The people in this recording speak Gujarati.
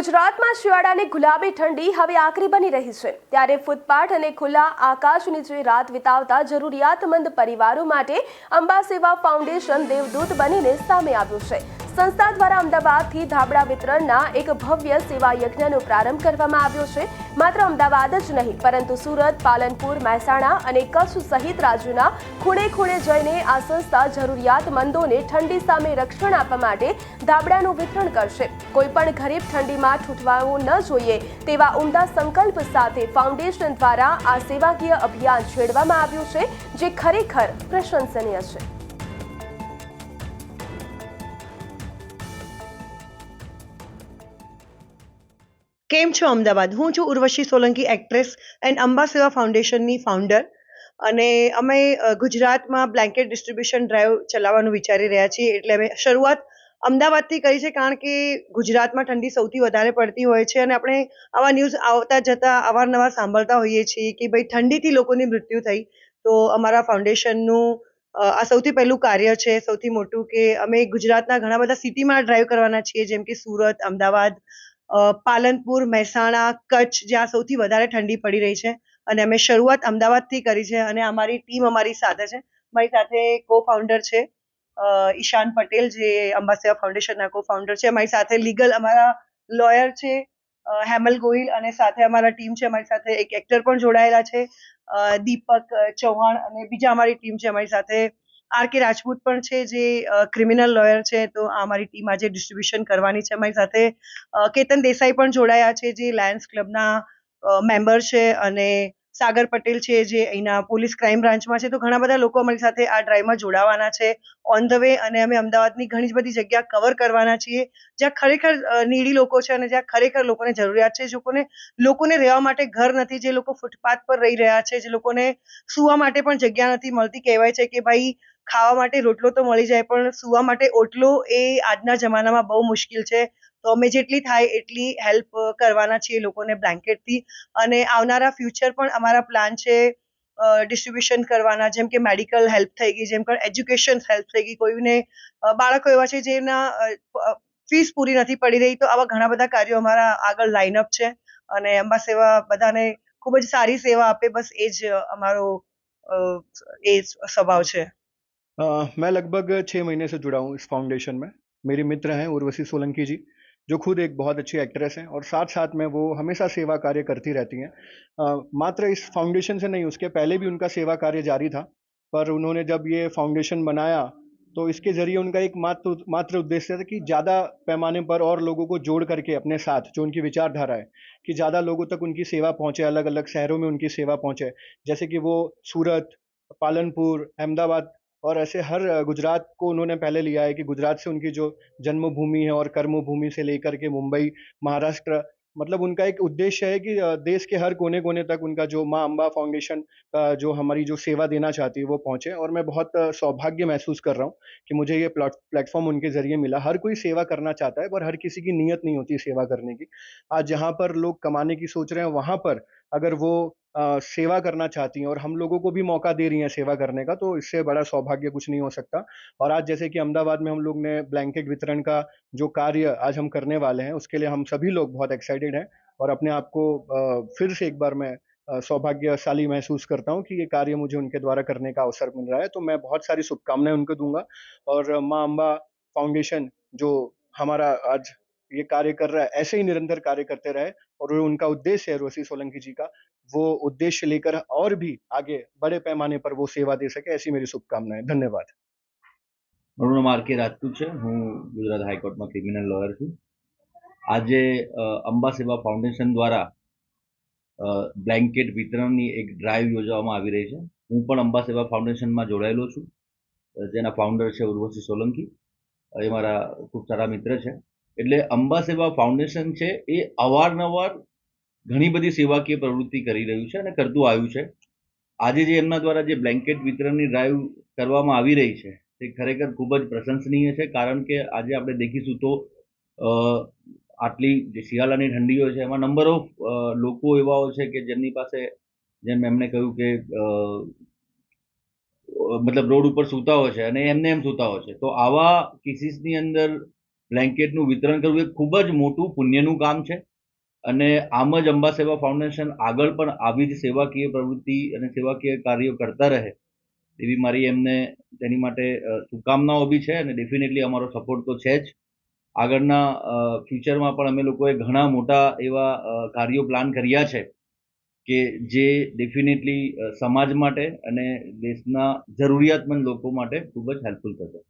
ગુજરાતમાં શિયાળાની ગુલાબી ઠંડી હવે આકરી બની રહી છે ત્યારે ફૂટપાથ અને ખુલ્લા આકાશ નીચે રાત વિતાવતા જરૂરિયાતમંદ પરિવારો માટે અંબા સેવા ફાઉન્ડેશન દેવદૂત બનીને સામે આવ્યું છે। સંસ્થા દ્વારા અમદાવાદથી ધાબળા વિતરણના એક ભવ્ય સેવા યજ્ઞનો પ્રારંભ કરવામાં આવ્યો છે। માત્ર અમદાવાદ જ નહીં પરંતુ સુરત, પાલનપુર, મહેસાણા અને કચ્છ સહિત રાજ્યના ખૂણે ખૂણે જઈને આ સંસ્થા જરૂરિયાતમંદોને ઠંડી સામે રક્ષણ આપવા માટે ધાબળાનું વિતરણ કરશે। કોઈપણ ગરીબ ઠંડીમાં ઠૂંઠવાવું ન જોઈએ તેવા ઉમદા સંકલ્પ સાથે ફાઉન્ડેશન દ્વારા આ સેવાકીય અભિયાન છેડવામાં આવ્યું છે, જે ખરેખર પ્રશંસનીય છે। કેમ છો અમદાવાદ? હું છું ઉર્વશી સોલંકી, એક્ટ્રેસ એન્ડ અંબા સેવા ફાઉન્ડેશનની ફાઉન્ડર, અને અમે ગુજરાતમાં બ્લેન્કેટ ડિસ્ટ્રીબ્યુશન ડ્રાઈવ ચલાવવાનું વિચારી રહ્યા છીએ। એટલે અમે શરૂઆત અમદાવાદથી કરી છે, કારણ કે ગુજરાતમાં ઠંડી સૌથી વધારે પડતી હોય છે અને આપણે આવા ન્યૂઝ આવતા જતા અવારનવાર સાંભળતા હોઈએ છીએ કે ભાઈ ઠંડીથી લોકોની મૃત્યુ થઈ। તો અમારા ફાઉન્ડેશનનું આ સૌથી પહેલું કાર્ય છે, સૌથી મોટું, કે અમે ગુજરાતના ઘણા બધા સિટીમાં ડ્રાઈવ કરવાના છીએ, જેમ કે સુરત, અમદાવાદ, પાલનપુર, મહેસાણા, કચ્છ, જ્યાં સૌથી વધારે ઠંડી પડી રહી છે। અને અમે શરૂઆત અમદાવાદથી કરી છે અને અમારી ટીમ અમારી સાથે છે। મારી સાથે કો ફાઉન્ડર છે ઈશાન પટેલ, જે અંબા સેવા ફાઉન્ડેશનના કો ફાઉન્ડર છે। અમારી સાથે લીગલ અમારા લોયર છે હેમલ ગોહિલ, અને સાથે અમારા ટીમ છે, અમારી સાથે એક એક્ટર પણ જોડાયેલા છે દીપક ચૌહાણ, અને બીજા અમારી ટીમ છે અમારી સાથે આર કે રાજપૂત પણ છે, જે ક્રિમિનલ લોયર છે। તો આ અમારી ટીમ આજે ડિસ્ટ્રીબ્યુશન કરવાની છે। અમારી સાથે કેતન દેસાઈ પણ જોડાયા છે, જે લાયન્સ ક્લબના મેમ્બર છે, અને સાગર પટેલ છે, જે અહીંના પોલીસ ક્રાઇમ બ્રાન્ચમાં છે। તો ઘણા બધા લોકો અમારી સાથે આ ડ્રાઈવમાં જોડાવાના છે ઓન ધ વે, અને અમે અમદાવાદની ઘણી જ બધી જગ્યા કવર કરવાના છીએ, જ્યાં ખરેખર નીડી લોકો છે અને જ્યાં ખરેખર લોકોને જરૂરિયાત છે। લોકોને રહેવા માટે ઘર નથી, જે લોકો ફૂટપાથ પર રહી રહ્યા છે, જે લોકોને સૂવા માટે પણ જગ્યા નથી મળતી। કહેવાય છે કે ભાઈ ખાવા માટે રોટલો તો મળી જાય, પણ સૂવા માટે ઓટલો એ આજના જમાનામાં બહુ મુશ્કેલ છે। તો અમે જેટલી થાય એટલી હેલ્પ કરવાના છીએ લોકોને બ્લેન્કેટથી, અને આવનારા ફ્યુચર પણ અમારા પ્લાન છે ડિસ્ટ્રીબ્યુશન કરવાના, જેમ કે મેડિકલ હેલ્પ થઈ ગઈ, જેમ કે એજ્યુકેશન હેલ્પ થઈ ગઈ, કોઈને બાળકો એવા છે જેના ફીસ પૂરી નથી પડી રહી। તો આવા ઘણા બધા કાર્યો અમારા આગળ લાઇનઅપ છે, અને અંબા સેવા બધાને ખૂબ જ સારી સેવા આપે, બસ એ જ અમારો એ સ્વભાવ છે। मैं लगभग 6 महीने से जुड़ा हूँ इस फाउंडेशन में। मेरी मित्र हैं उर्वशी सोलंकी जी, जो खुद एक बहुत अच्छी एक्ट्रेस हैं और साथ साथ में वो हमेशा सेवा कार्य करती रहती हैं। मात्र इस फाउंडेशन से नहीं, उसके पहले भी उनका सेवा कार्य जारी था, पर उन्होंने जब ये फाउंडेशन बनाया तो इसके ज़रिए उनका एक मात्र उद्देश्य था कि ज़्यादा पैमाने पर और लोगों को जोड़ करके अपने साथ, जो उनकी विचारधारा है कि ज़्यादा लोगों तक उनकी सेवा पहुँचे, अलग अलग शहरों में उनकी सेवा पहुँचे। जैसे कि वो सूरत, पालनपुर, अहमदाबाद और ऐसे हर गुजरात को उन्होंने पहले लिया है कि गुजरात से उनकी जो जन्मभूमि है और कर्मभूमि से लेकर के मुंबई, महाराष्ट्र, मतलब उनका एक उद्देश्य है कि देश के हर कोने कोने तक उनका जो माँ अम्बा फाउंडेशन का जो हमारी जो सेवा देना चाहती है वो पहुँचे। और मैं बहुत सौभाग्य महसूस कर रहा हूँ कि मुझे ये प्लेटफॉर्म उनके ज़रिए मिला। हर कोई सेवा करना चाहता है, पर हर किसी की नीयत नहीं होती सेवा करने की। आज जहाँ पर लोग कमाने की सोच रहे हैं, वहाँ पर अगर वो सेवा करना चाहती हैं और हम लोगों को भी मौका दे रही हैं सेवा करने का, तो इससे बड़ा सौभाग्य कुछ नहीं हो सकता। और आज जैसे कि अहमदाबाद में हम लोग ने ब्लैंकेट वितरण का जो कार्य आज हम करने वाले हैं, उसके लिए हम सभी लोग बहुत एक्साइटेड हैं और अपने आप को फिर से एक बार मैं सौभाग्यशाली महसूस करता हूँ कि ये कार्य मुझे उनके द्वारा करने का अवसर मिल रहा है। तो मैं बहुत सारी शुभकामनाएं उनको दूंगा, और माँ अम्बा फाउंडेशन जो हमारा आज ये कार्य कर रहा है, ऐसे ही निरंतर कार्य करते रहे, और उनका उद्देश्य है उर्वशी सोलंकी जी का, वो उद्देश्य लेकर और भी आगे बड़े पैमाने पर वो सेवा दे सके, ऐसी मेरी शुभकामनाएं। धन्यवाद। મારું નામ આર કે રાજપૂત છે, હું ગુજરાત હાઈકોર્ટમાં ક્રિમિનલ લોયર છું। આજે અંબા સેવા ફાઉન્ડેશન દ્વારા બ્લેન્કેટ વિતરણની એક ડ્રાઈવ યોજવામાં આવી રહી છે। હું પણ અંબા સેવા ફાઉન્ડેશનમાં જોડાયેલો છું, જેના ફાઉન્ડર છે ઉર્વશી સોલંકી, એ મારા ખૂબ સારા મિત્ર છે। એટલે અંબા સેવા ફાઉન્ડેશન છે એ અવારનવાર ઘણી બધી સેવાકીય પ્રવૃત્તિ કરી રહ્યું છે અને કરતું આવ્યું છે। આજે જે એમના દ્વારા જે બ્લેન્કેટ વિતરણની ડ્રાઈવ કરવામાં આવી રહી છે તે ખરેખર ખૂબ જ પ્રશંસનીય છે, કારણ કે આજે આપણે દેખીશું તો આટલી જે શિયાળાની ઠંડી હોય છે એમાં નંબર ઓફ લોકો એવા હોય છે કે જેમની પાસે, જેમ એમને કહ્યું કે મતલબ રોડ ઉપર સૂતા હોય છે અને એમને એમ સૂતા હોય છે। તો આવા કેસીસની અંદર બ્લેન્કેટનું વિતરણ કરવું એ ખૂબ જ મોટું પુણ્યનું કામ છે અને આમ જ અંબા સેવા ફાઉન્ડેશન આગળ પણ આવી જ સેવાકીય પ્રવૃત્તિ અને સેવાકીય કાર્યો કરતા રહે એવી મારી એમને તેની માટે શુભકામનાઓ બી છે અને ડેફિનેટલી અમારો સપોર્ટ તો છે જ. આગળના ફ્યુચરમાં પણ અમે લોકોએ ઘણા મોટા એવા કાર્યો પ્લાન કર્યા છે કે જે ડેફિનેટલી સમાજ માટે અને દેશના જરૂરિયાતમંદ લોકો માટે ખૂબ જ હેલ્પફુલ થશે.